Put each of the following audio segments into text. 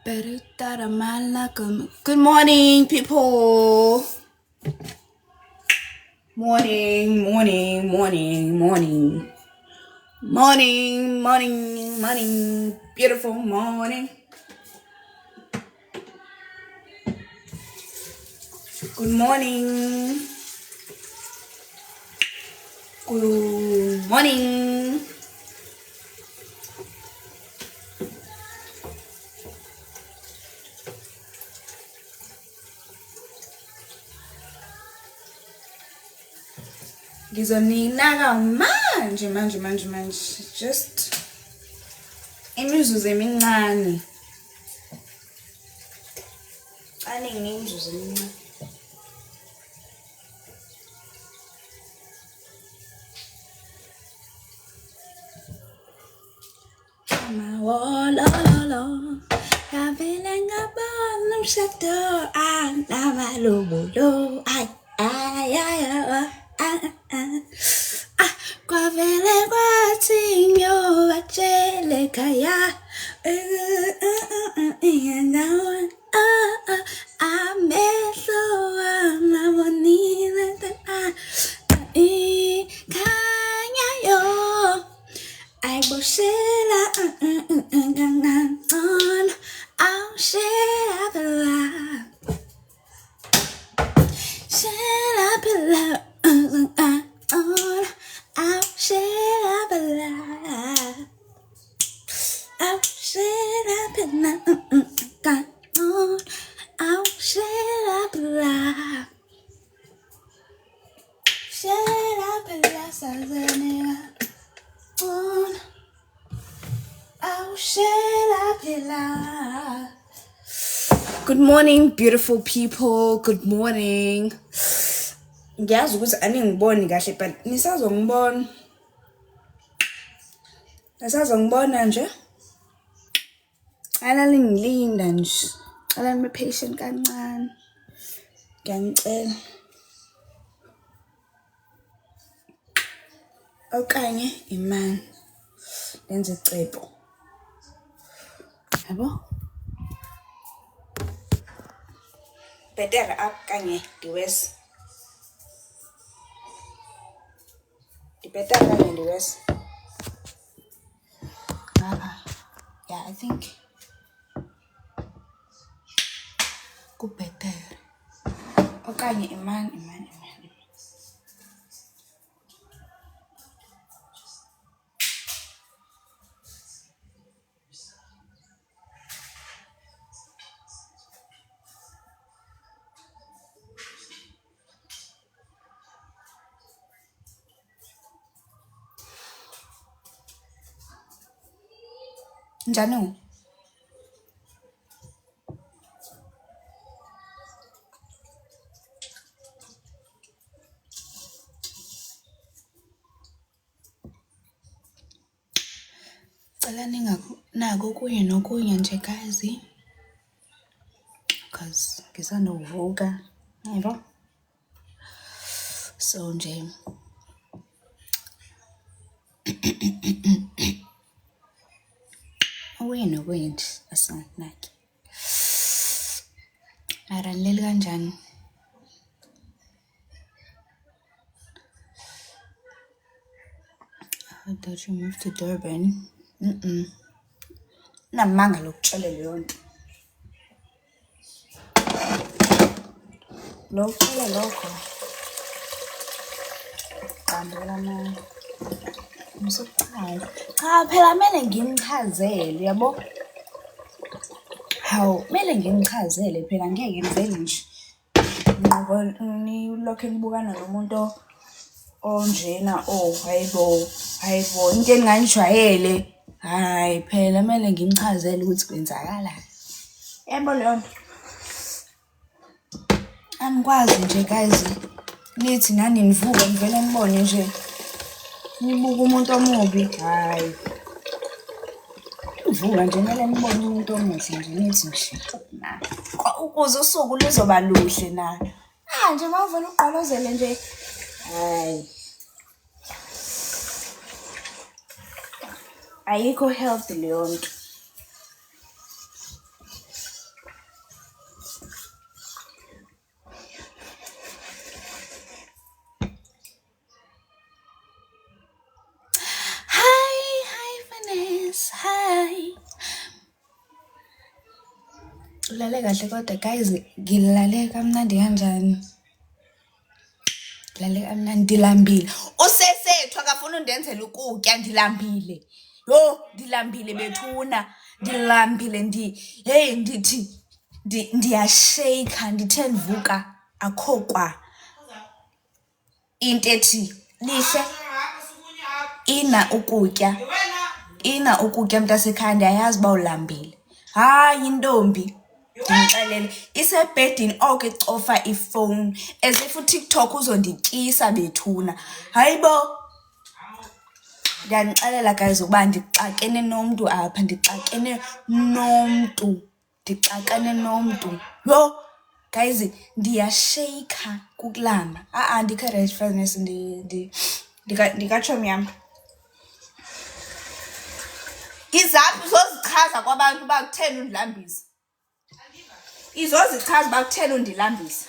Good morning, people. Morning, morning, morning, morning. Morning, morning, morning. Beautiful morning. Good morning. Good morning. Ngizoninaka manje. Just imizuzu emincane. Imizuzu emincane. Kwavele kwathi ngiyobatshela ekhaya amehlo wami abonile ikhanyayo ayikushela kancane awushela phela shela phela I'll share up a lot. I'll share up a lot. I'll share up a lot. Share up a lot. I'll share up a lot. Good morning, beautiful people. Good morning. Ngiyazi ukuthi aningiboni kahle but nisazongibona nje alalingilinda nje alani patient kancane ngiyanicela okanye imani lenze icebo yabo better akanye diwes better kanye diwes yeah, I think go better. Okanye imani. Njani? Cela nako kunye nokunye nje guys because ngisanovuka yebo so nje okunye nokunye nje asanaki mara nileli kanjani I thought you moved to Durban. Namanga lokutshela leyo nto. Lokutshela lokho. Qambela manje. Ngisochaza. Cha phela kumele ngimchazele yabo. Hawu, kumele ngimchazele phela ngeke ngivele nje. Ngoba nilokho nibukana nomuntu onjena hayibo into eningayijwayele hayi phela kumele ngimchazele ukuthi kwenzakalani yebo leyo nto angikwazi nje guys nithi nani nivuke ngivele ngibone nje nibuka umuntu omubi hayi uvuka nje kumele nibone umuntu omuhle nje nithi nje na ukuze usuku luzoba luhle na nje mawuvela uqolozele nje hayi ayikho healthy leyo nto Hi. Ulale kahle kodwa guys ngilale kamnandi kanjani? Ngilale kamnandi ndilambile. Usesethu akafuna undenzela ukutya ndilambile. Yo ndilambile bethuna. Ndilambile ndithi ndiyashake ndithe ndivuka akho kwa into ethi lihle ina ukutya mntasekhaya ndiyayazi uba ulambile. Hayi intombi ndimxelele isebhedini oke cofa ifowuni as if uTikTok uzondityisa bethuna. Hayibo ndiyanixelela guys ukuba ndixakene nomntu apha ndixakene nomntu. Yo guys ndiyashake kukulamba. Ndikhe right fairness ndikatsho myam. Izaphi zozichaza kwabantu uba kutheni undilambisa? Izozichaza uba kutheni undilambisa.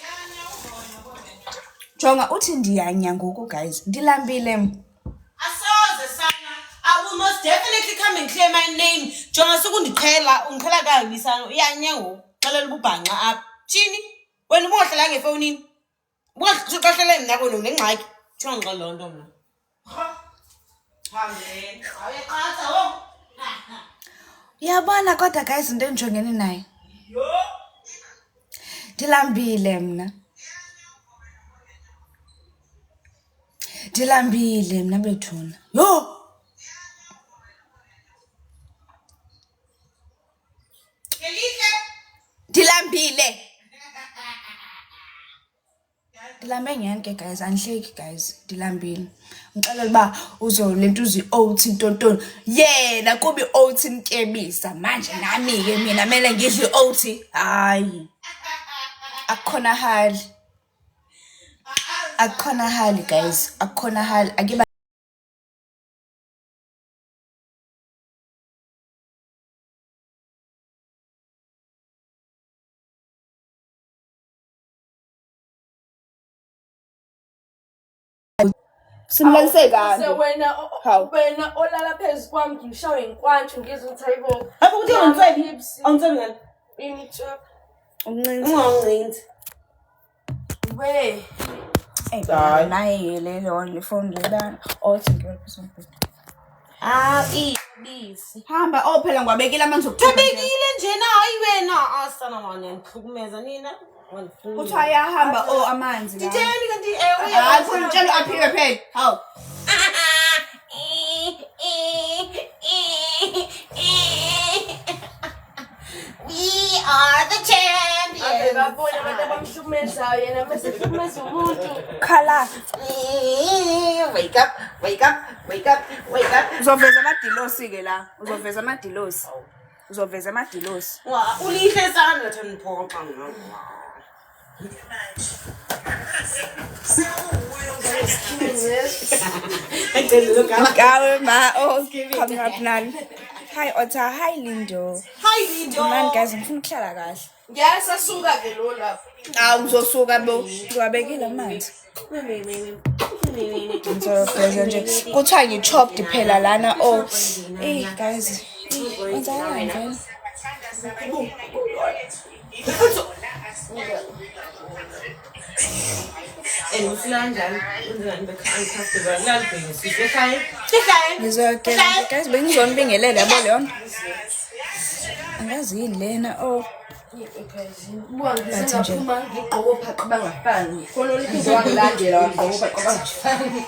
Jonga uthi ndiyanya ngoku guys. Ndilambile. Asoze sana. I will most definitely come and clear my name. Jonga sukundiqhela, ungiqhela kangibisana. Uyanya ngoku. Xelela ububhanqa apha. Thini? Wena ubohlela ngefowunini. Ubohlela mina kona ngengxaki. Thonqa lo nto mna. Hambeni. Awuyeqatha wo. Uyabona kodwa guys into endijongene nayo. Yo. Ndilambile mna. Ndilambile mna bethuna. Yo. Ngelihle. Ndilambile. Ndilambe nyani ke guys andihleki guys ndilambile. Ngixelela uba lento uzi-oats intontoni. Yena kuba i-oats imtyebisa manje nami ke mina mele ngidle i-oats. Hayi. Akukhona hali guys. Akukhona hali. Akiba Simlaliseke wena olala phezu kwami ngishawe inkwantshu ngizothi hayibo. Hayi ukuthi unginsebe. Awunsebe ngani? Imitsha. Unganginci. We. naye le phone lebana. Othi ngiyophiswa. Ibisi. Hamba phela ngwabekile amanzi okuthela. Tabekile njena hayi wena. Asana manje ngihlukumeza nina. Kuthiwa ayahamba amanzi la. Ngitheni kanti Hayi ngitshela aphiwe phela. Hawu. We are the champions. Babona abantu abamhlukumezayo yena mase hlukumeza umuntu. Khala. Wake up. Uzoveza amadilosi ke la. Uzoveza amadilosi. Wa ulihle sana thina phoqa ngakho. Gawe ma coming up nani. Hi Otta, hi Lindo. Hi Lindo. Man guys ngifuna ukuhlala kahle. Ngiyasasuka ke lo lapho. Uzosuka ngiwabekile amanzi. Ngizoveza nje kuthiwa ngi-chopped phela lana guys wenzani mfana ngizogeza guys bengizonibingelela yabo leyo angazi yini lena Bathi nje ngigqoka phaqo bangafani. Khona uliphinde wangilandela wangigqoka phaqo bangafani.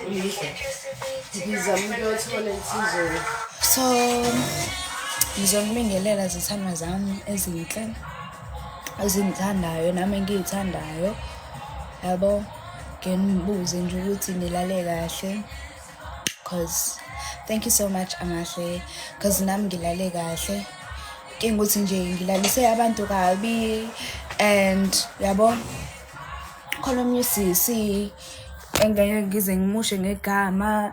Ngizama ukuyothola insizwe. so ngizonibingelela zithandwa zami ezinhle ezingithandayo nami engiyithandayo yabo ngenibuze nje ukuthi nilale kahle cause thank you so much amahle cause nami ngilale kahle ukuthi nje ngilalise abantu kabi and yabo khona umnyusisi engeke ngize ngimushe ngegama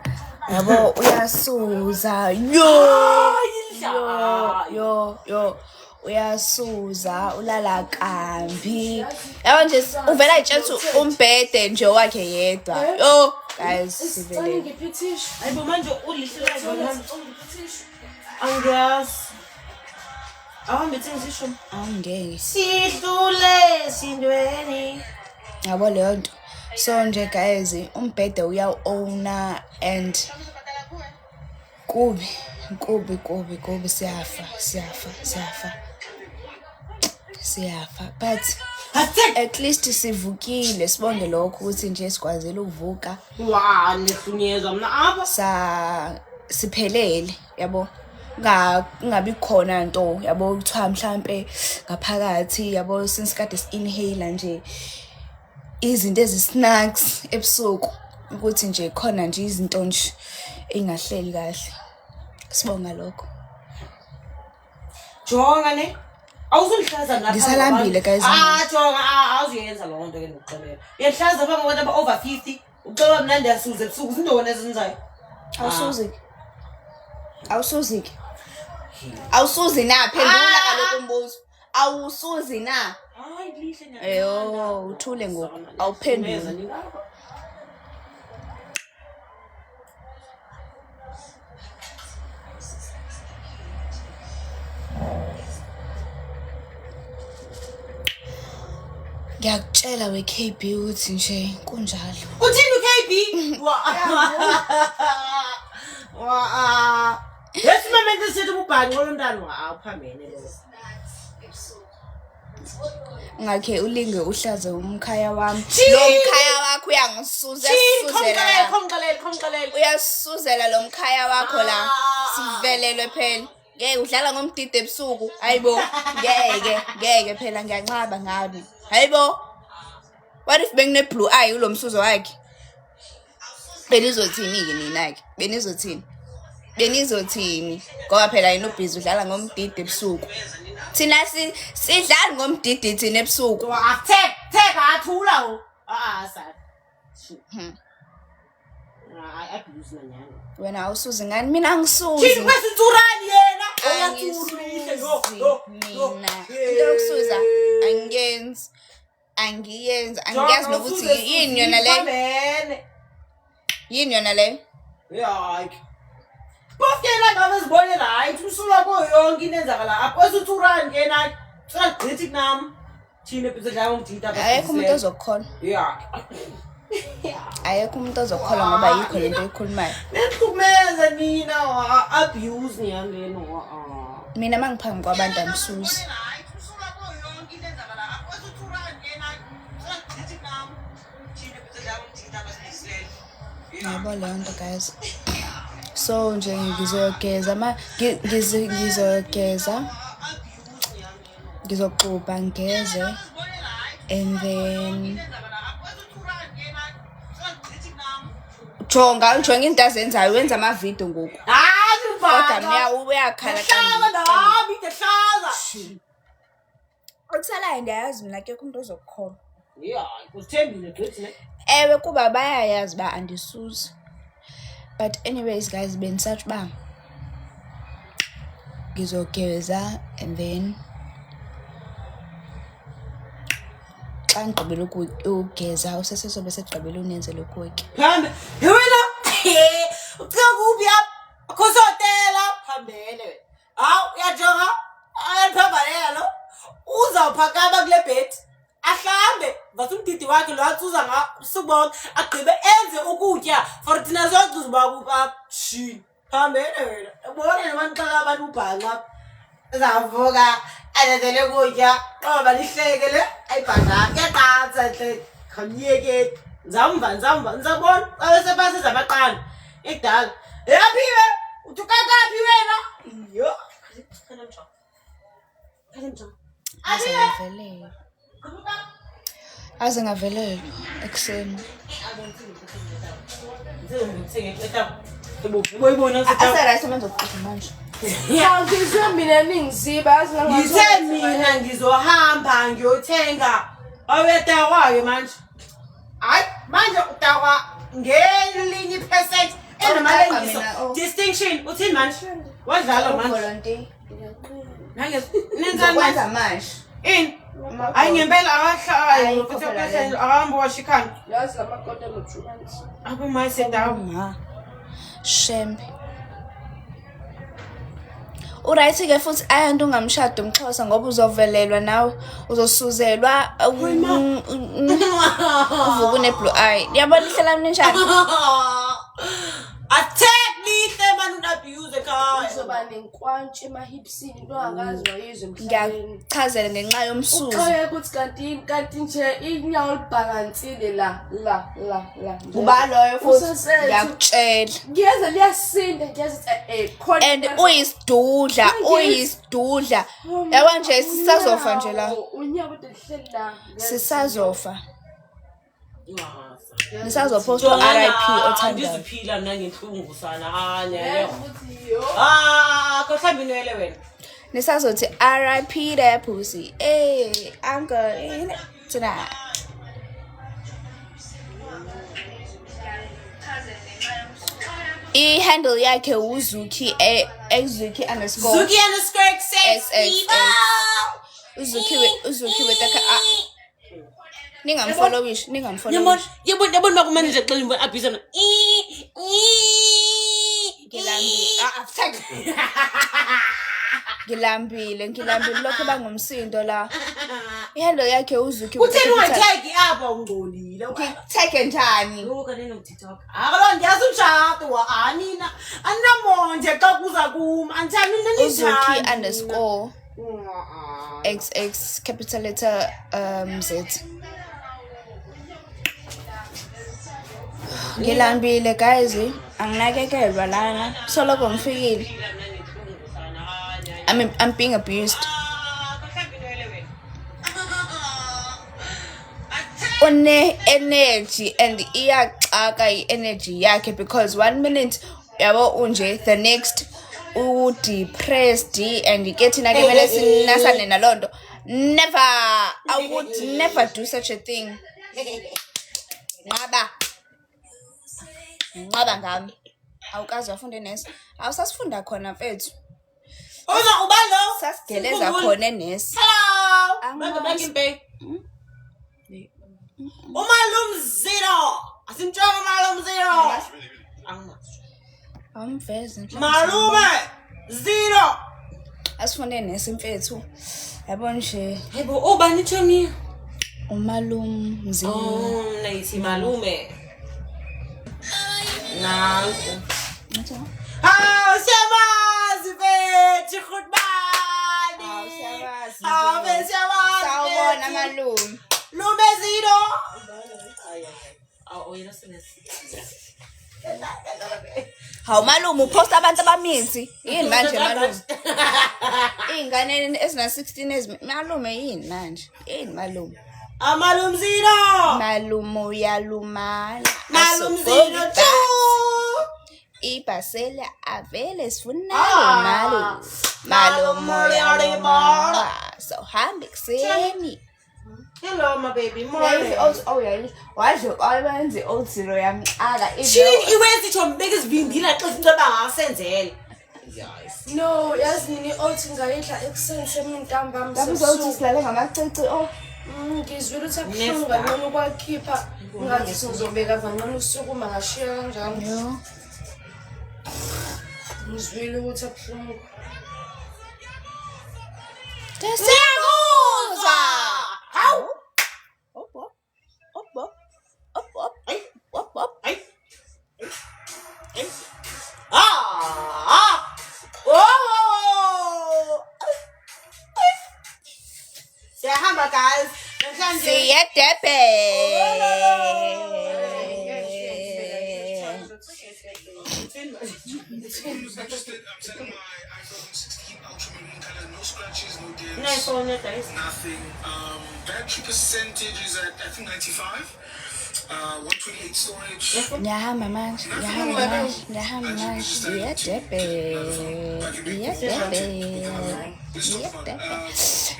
yabo uyasuza yo uyasuza ulala kambi yabo nje uvela ayitshela umbhede nje wakhe yedwa yo guys sivele Hayibo manje ulihle Angiyazi. Ahambe sisho. Awungeke. Sidlule sindweni. Yabo leyo nto. So nje guys, umbhede uyawu-owna and kubi siyafa but at least sivukile sibonge lokho ukuthi nje sikwazile ukuvuka Nihlunyezwa mna apha siphelele yabo kungabi khona nto yabo kuthiwa mhlambe ngaphakathi yabo since kade inhaler nje izinto snacks ebusuku ukuthi nje khona nje izinto nje engahleli kahle sibonga lokho jonga ne awusundihlaza lapha Ngisalambile, guys. jonga awuziyenza lo nto ke ngokuxelela uyahlaza phambi kwabantu aba over 50 ucela mina ndiyasuza ebusuku zindona ezenzayo awusuzi na phendula kaloku umbuzo awusuzi na hayi lihle nyaka eyo uthule ngoku awuphenduli ngiyakutshela we-KB ukuthi nje kunjalo uthini uKB yesimamente sithi ubhanqo lomntana awuphambene lo ngakhe ulinge uhlaze umkhaya wami lo mkhaya wakho uyangisuza khomxelele uyasuzela lo mkhaya wakho la sivelelwe phela ngeke udlala ngomdide ebusuku hayibo ngeke phela ngiyancaba ngabi hayibo what if bengine blue eye ulo msuzo wakhe benizothini-ke nina-ke benizothini ngoba phela yena ubhizi udlala ngomdide ebusuku thina sidlali ngomdidi thina ebusuku theka athula o abuse manyana wena awusuzi ngani mina angisuzi thini kwesitsurani yena mina into yokusuza angiyenzi nokuthi yini yona le hayi bafkela ngabe zibone right usula ko yonke into enzakala apho esithurani kena sagqithi kunami thina bezidlala umdida ayekho umuntu ozokukholwa ayekho umuntu ozokukholwa ngoba yikho lento ekhulumayo nethumeza nina abuse niyangena mina mangiphambi kwabantu amsuzi yabo leyo nto guys so nje ngizogeza ngizoxuba ngeze and then jonga into azenzayo wenza amavidiyo ngoku kodwa uyakhala okusalayo ndiyayazi mina kekho umuntu ozokukholwa ewe kuba bayayazi uba andisuzi but anyways guys benisatsho uba ngizogeza and then xa ndigqibele ukugeza usesesobe segqibele unenzele ukutya phambe wena ucela kuphi apha khosotela phambele hawu uyajonga ayaphambalela lo uzawuphakama kule bhedi ahlambe ngathi umdidi wakhe lo atsuza ngosuku bonke agqibe enze ukutya for thina zonke uba shini phambene wena ubone namanixaka abantu ubhanqa zavuka azenzele ukutya qoba lihlekele ayibhadla kuyaqatsa nhle khamyeke nzamva nizabona abesepasi zabaqala ekudala yaphiwe uthukakaphi wena yo aze ngavelelwa ekuseni aserayithi manje okuqutha manje ngithe mina ngizohamba ngiyothenga awetakwayo manje hayi manje utakwa ngelinye iphesenti enamalengiso distinction uthini manje wadlala manje nenzani manje ini hayi ngempela akahlala akahamba washikhana abumayisedawo shembe Uright-ke futhi ayanto ungamshada umXhosa ngoba uzovelelwa nawe uzosuzelwa uvuka une-blue eye. Yabona ihlela ninjani? Attack lihle man un-abuse ekhaya. Uzoba nenkwantshi emahipsini into angakazi wayizwe emhlabeni. Ngiyakuchazela ngenxa yomsuzu. Uxoxe ukuthi kanti nje inyawo libhalansile la. Kuba loyo futhi ngiyakutshela. Ngiyeza liyasinda ngiyeza khona. And uyisidudla. Yabona nje sisazofa nje la. Unyaka ude lihleli la. Sisazofa. Nisazoposta RIP othandayo. Angiziphila mina ngenhlungu sana. Khohamba inwele wena. Nisazothi RIP that pussy. Hey, I'm going tonight. I-handle yakhe uZuki Zuki _ Zuki _ XXX. uZuki wetaka ningamfollowish. Yabona makumanje xela imbo abhiza na. Ngilambile lokho bangumsindo la. I-handle yakhe uZuki Utheni ungatagi apha ungcolile. Ngitag njani? Loka nina TikTok. Akalo ngiyazi umshado wa anina. Anamonje xa kuza kuma. Anjani nini uZuki _ XX capital letter Z. Ngilambile guys, anginakekelwa lana. Soloko ngifikile. I'm being abused. Une energy and iyaxaka i-energy yakhe because 1 minute yabo unje, the next depressed and get nakemele sinasane nalonto. Never, I would never do such a thing. Ngaba ngami awukazi wafunde nesi awusasifunda khona mfethu ubalo sasigeleza khona enesi. Hello back in bay. Umalum Zero asimtshela Umalum Zero amveze Malume Zero asifunde nesi mfethu yabona nje. Yebo ubani Tony Umalum Zero nayithi malume nanku. Siyabazi bethu khutbani. Siyabazi. Sawubona malume. Lume Zero. Yena senesi. Hawu malume uposta abantu abamithi. Yini manje malume? Ingane ezina 16 malume yini manje? Yini malume? Amalum Zero. Malume uyalumana. Malum Zero too. Ibasela avele sifuna malume so hambe kuseni. Hello my baby morning. Wadle abenze old zero yamxaka Chini iwenzi to biggest vimbila xa into bangasenzela. No, yazi nini othi ngayidla ekuseni semini ntambama Uzothi silale ngamacici ngizwile ukuthi akuhlungu kanqono ukwakhipha ngathi sizobeka kanqono usukuma ngashiya kanjani. Ngizwile ukuthi akuhlungu. Siyakuzwa. Hawu. Siyahamba guys. Namhlanje Nothing. Battery percentage is at I think 95. 128 storage. Ngiyahamba manje.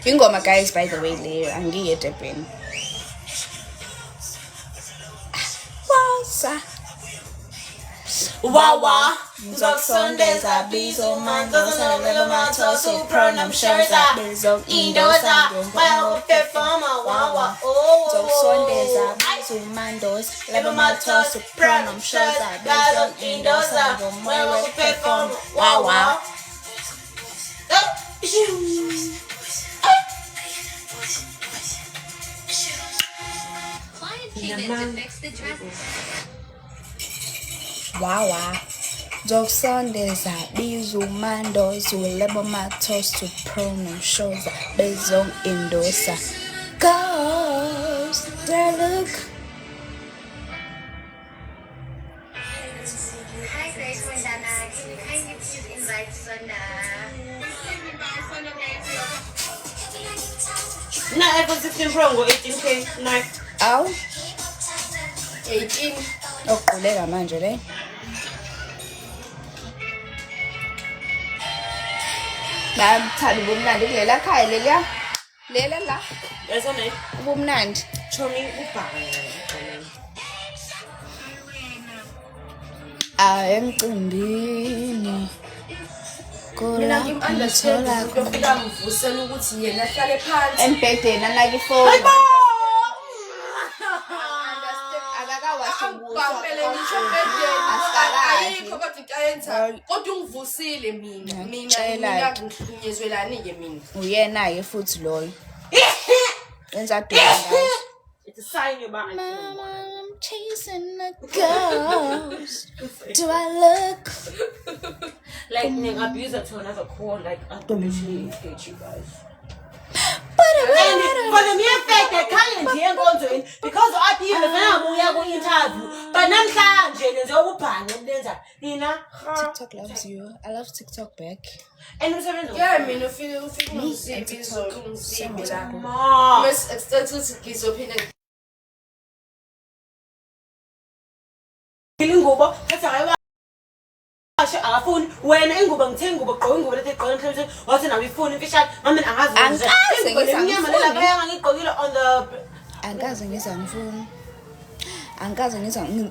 Ingoma guys by the way leyo angiye eDurban. Wasa Wawa Ngizokusondeza bizo mandoza Lelo mathoso pronoun shoza Indoza Well performer wawa Ngizokusondeza bizo mandoza Lelo mathoso pronoun shoza Indoza Well performer wawa Wawa. Dog Sundays are Bizumando to label my toast to pronoun shows Bezong Indosa. Cause they look. Hi Grace Mandana, can you kindly please invite Sona? Na iPhone 16 Pro ngo 18K. No. Ow. 18. Okulega manje le. Bathanda ubumnandi kulela khaya leliya. Lela la. Yesa ne. Ubumnandi. Chomi ubhanga. Emcimbini. Mina ngim-understand ukuthi ufika ngivusela ukuthi yena ahlale phansi. Embhedeni anake ifoni. Angibambele ngisho embedeni. Ayikho kodwa into ayenzayo. Kodwa ungivusile mina. Mina ngihlunyezwelani-ke mina. Uyena-ke futhi loyo. Yenza duka ngayo. It's a sign you're back. Mama, I'm chasing a ghost. Do I look? Like, nigga, abuse that to another call. Like, I don't literally hate you guys. And for the mere fact that Kanye ain't going to it, because I feel the family we are going to interview, but I'm Nina, TikTok loves you. I love TikTok back. and I'm saying, Yeah, mina ufike ngizibizwa ungizimbi la. Mom, Mase ngizophinde ingubo ethi akayibashe akafuni wena ingubo ngithenga ingubo gqoka ingubo lethi egqoka emhlabeni wathi nawe ifuni imfishane mama angazi Angikaze nginyama lela bayanga ngigqokile on the Angikaze ngizangifuni. Angikaze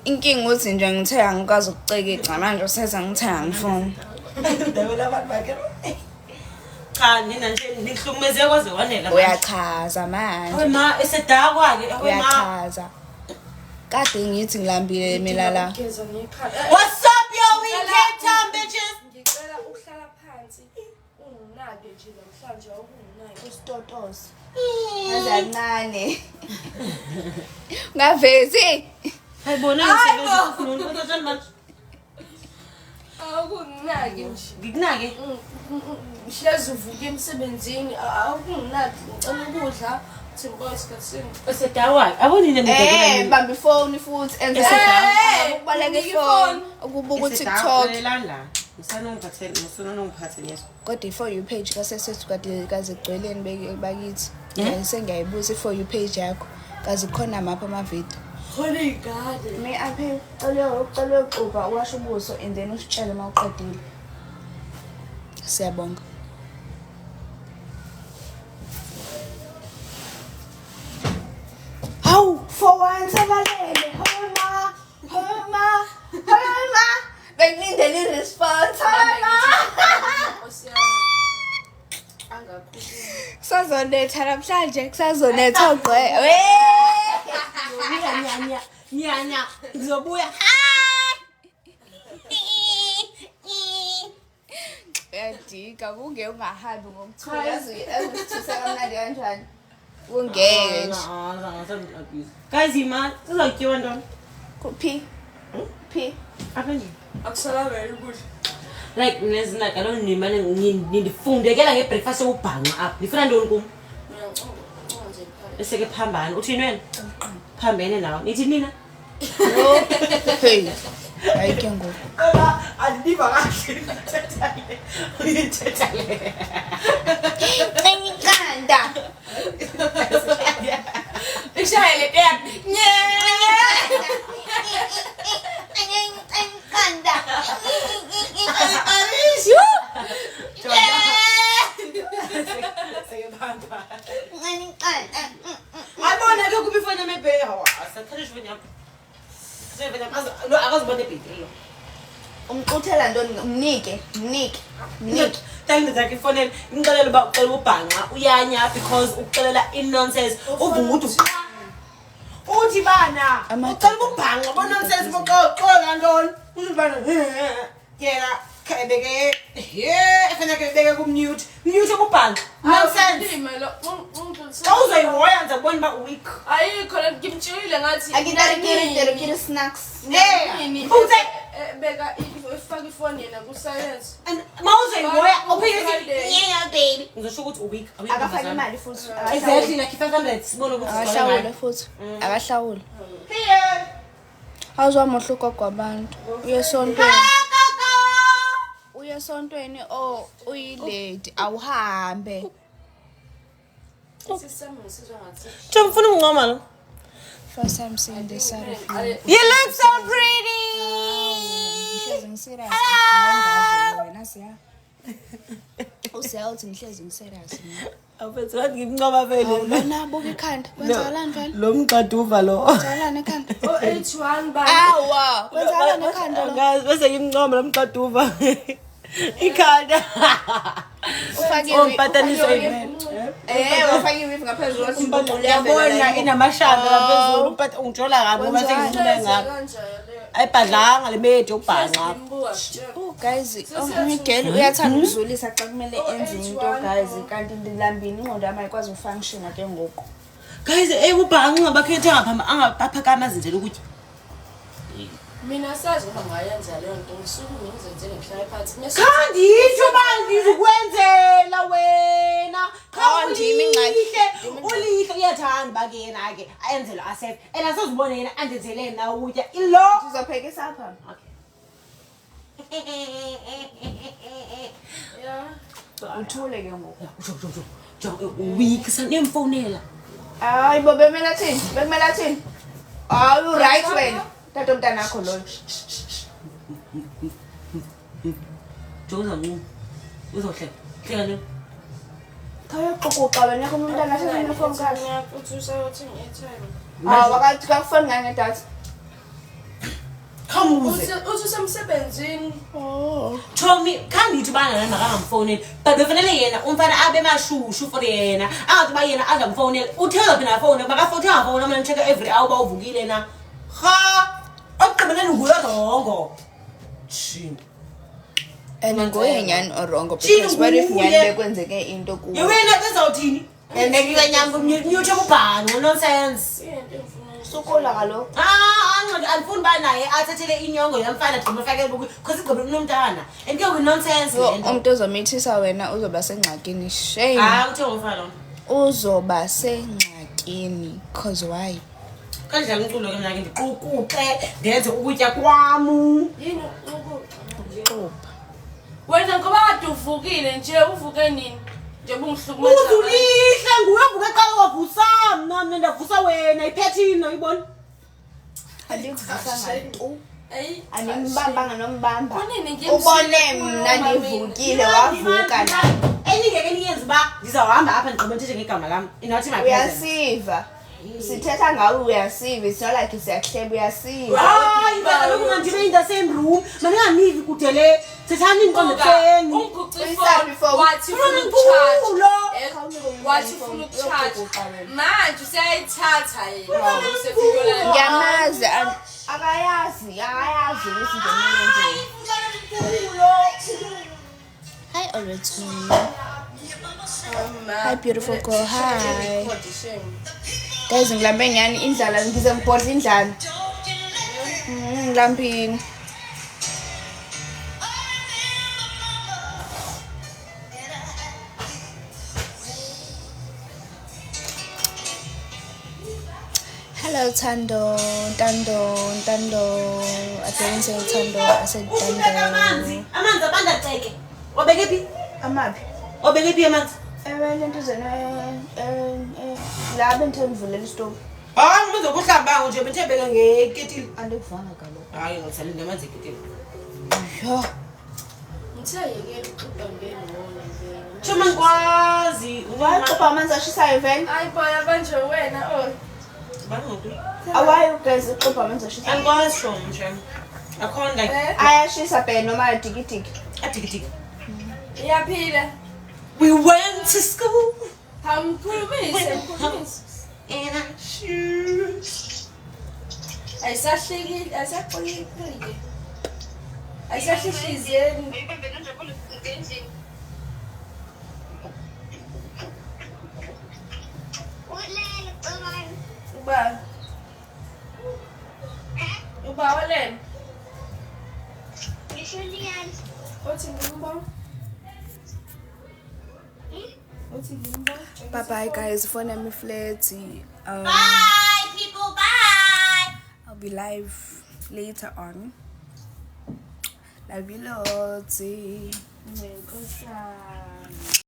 inkinga uthi nje ngithe angikaze ukucekisa manje useza ngithe angifuni. ndabela abantu bakhe cha nina nje nihlukumeze kwaze wanela Uyachaza manje. ma esedakwa ke ma Uyachaza. Kade ngithi ngilambile mina la. ngigeza ngekhala. what's up yo weekend time bitches Ngicela ukuhlala phansi. Unginake nje namhlanje awukunginake. Usitotoza. Azancane. Ngavezi. hayibona ngisebenza ufuna ukuthi manje Awukunginake nje. ngikunake Mhlezi uvuka emsebenzini awukunginake ngicela ukudla. Uthi ngoba isikhathi esedakwa abonile ndekela Bamba ifoni futhi enze ukubaleka ifoni ukubuka TikTok. Ngisanongiphathele yeso. Kodwa i-For You page kasesethu kade kazigcweleni bakithi. Sengiyayibuzisa i-For You page yakho. Kaze khona mapha ama-video. khona igade. Me aphe ucela uxuba uwashe ubuso and then usitshele uma uqedile. Siyabonga. Hawu, for once abalele. Homa. Bengilindele i-response. Sazonetha namhlanje kusazonetha ogqwe. Nyanya ngizobuya Uyadika kunge ungahambi ngokuthula ezithuse kamnandi kanjani. Kungeke nje. guys ima sizawutyiwa ntoni Phi. apha nje Akusalabela ukudla. like nezina kaloku nimane ndifundekela ngebreakfast yokubhanqa apha ndifuna ntoni kum eseke phambane uthini wena phambene nawe nithi nina Hey. Ayike ngoku. andiva kahle uyithetha le Enkanda. Ishayele tena. Enkanda. abona ke kuphi ifoni yami ebheke hawa asathatha ifoni yakho akazibona ebhekile Umquthela ntoni mnike. Thank ifonela ngicela uba ucela ubhanqa uyanya because ucelela in-nonsense uvudu uthi bana ucela ubhanqa bo-nonsense boxola ntoni uthi bana yena ebeke efaneke ebeke kumute YouTube ubhanqa. Nonsense. Xa uzoyihoya ngiza kubona uba weak. Ayikho le ngimtshile ngathi Akitari snacks. yini Uthe beka ifaka ifoni yena ku silence. ma uzoyihoya uphinde yeah baby. Ngizosho ukuthi weak. Akafaki imali futhi. Exactly like 500 sibona ukuthi Akahlawule futhi. Akahlawule. Here. Awuzamohla ugogo wabantu. Uye esontweni uyilady awuhambe. Sisami ngisizwa ngathi. Ngifuna ungincoma lo. First time seeing this side of you. You look so pretty. Ngihlezi ngiserious. Wena siya. Usiyathi ngihlezi ngiserious mina. Awufethu ngathi ngimncoma vele. Lona buka ikhanda. Kwenzakalani vele? Lo mqaduva lo. Kwenzakalani ekhanda? O81 ba. Awa, kwenzakalani ekhanda lo? Ngazi bese ngimncoma lo mqaduva. Ikhanda. Umpatanisa yini? Ufake iwifi ngaphezulu wathi Uyabona inamashanga ngaphezulu but ungijola kabi uma sengicule ngakho. Ayibhadlanga le media ubhanqa. Guys, umgeli uyathanda ukuzulisa xa kumele enze into guys kanti ndilambini ingqondo yami ayikwazi ufunction ke ngoku. Guys, ubhanqa bakhethe angaphakama izindlela ukuthi Mina sazi uma ngayenza leyo nto ngisuke ngizenzele ngihlala phansi. Khandisho manje ukwenzela wena. Awandimi ingxaki. Ulihle uyathanda bakena ke ayenzela asafe. Ela sozibona yena andenzele na ukutya. Ilo. Sizophekisa apha. Yeah. Uthule ke ngoku. Jo week saniyemfonela. Hayi bo bemela thini? Bekumela thini? You right wena. Tata umntana wakho loyo. Joza ngu. Uzohle. Hleka nini? Khayoxoxa wena kumntana asefuna phone call. Uthi usayothi nge-airtime. Wakathi kakufoni ngane data. Khamuze. Uthi usemsebenzini. Thomi khangithi bana nana kangamfoneli. But befanele yena umfana abe mashushu for yena. Angathi ba yena azamfonela. Uthela phina phone bakafotha ngafona mina check every hour bawuvukile na. Ha! Aqibeleni nguyarongo. Shini. And ngoyenyani orongo because what if nyani bekwenzeke into kuwe? Yewena bezawuthini? Ngeke nyamba nyuthe ubhanqa nonsense. Sukola kaloku. Alifuni ba naye athathele inyongo yamfana thina ufake because igqobe kunomntana. And ke nonsense lento. Umuntu ozomithisa wena uzoba sengxakini shame. Uthe ngofana lona. Uzoba sengxakini cause why? Kanjani umculo ke mina ke ndiqukuqe ndenze ukutya kwami. Yini Uqopha. wena ngoba kade uvukile nje uvuke nini? Nje bungihlukumeza. Uzulihla nguyavuka qala wavusa mina ndavusa wena iphethini uyibona. Andikuvusa ngayo. Ayi. Animbamba nganombamba. Konini nje Ubone mna ndivukile wavuka na. Eningeke niyenze ba ngizawuhamba apha ndigqibe ntethe ngegama lami. Inathi my presence. Uyasiva. Sithetha ngawe uyasiva. It's not like siyahleba uyasiva. Hayi baba lokungandibe in the same room. Mina nganivi kude le. Sethani inqondo tseni. Wathi ufuna ukucharge. Wathi ufuna ukucharge. Manje usayithatha yena. Usefikola. Ngiyamazi akayazi ukuthi ngemini Hi already. Hi beautiful girl. Hi. Guys, ngilambe ngani indlala ngize ngibhodla indlala. Ngilambini. Hello Tando. I didn't say Tando, I said Tando. Amanzi abanda ceke. Wabeke phi? Amabi. Wabeke phi amanzi? Lento zena la bento ngivulela isitofu. Hayi umenze ukuhlamba nje bethe beka ngeketile. Andikuvanga kaloku. Hayi ngithanda namanzi eketile. Yo. Ngithayeke uqoqa ngengona nje. Chuma ngikwazi. Waqopha amanzi ashisayo vele. Hayi boya kanje wena Awayi guys uqopha amanzi ashisayo. Angikwazi shona nje. Akhona like Ayashisa phela noma adikidiki. adikidiki. Iyaphila. We went to school Hamkhulumise. in our shoes. Ayisahlekile, ayisaxolile. Ayisahliziyeni. Uba. Uba wale. Julian. Othi ngimbo. Othi ngimbo. Bye bye guys, phone me flat. Bye, people. Bye. I'll be live later on. Love you lots. Ngikhohlana.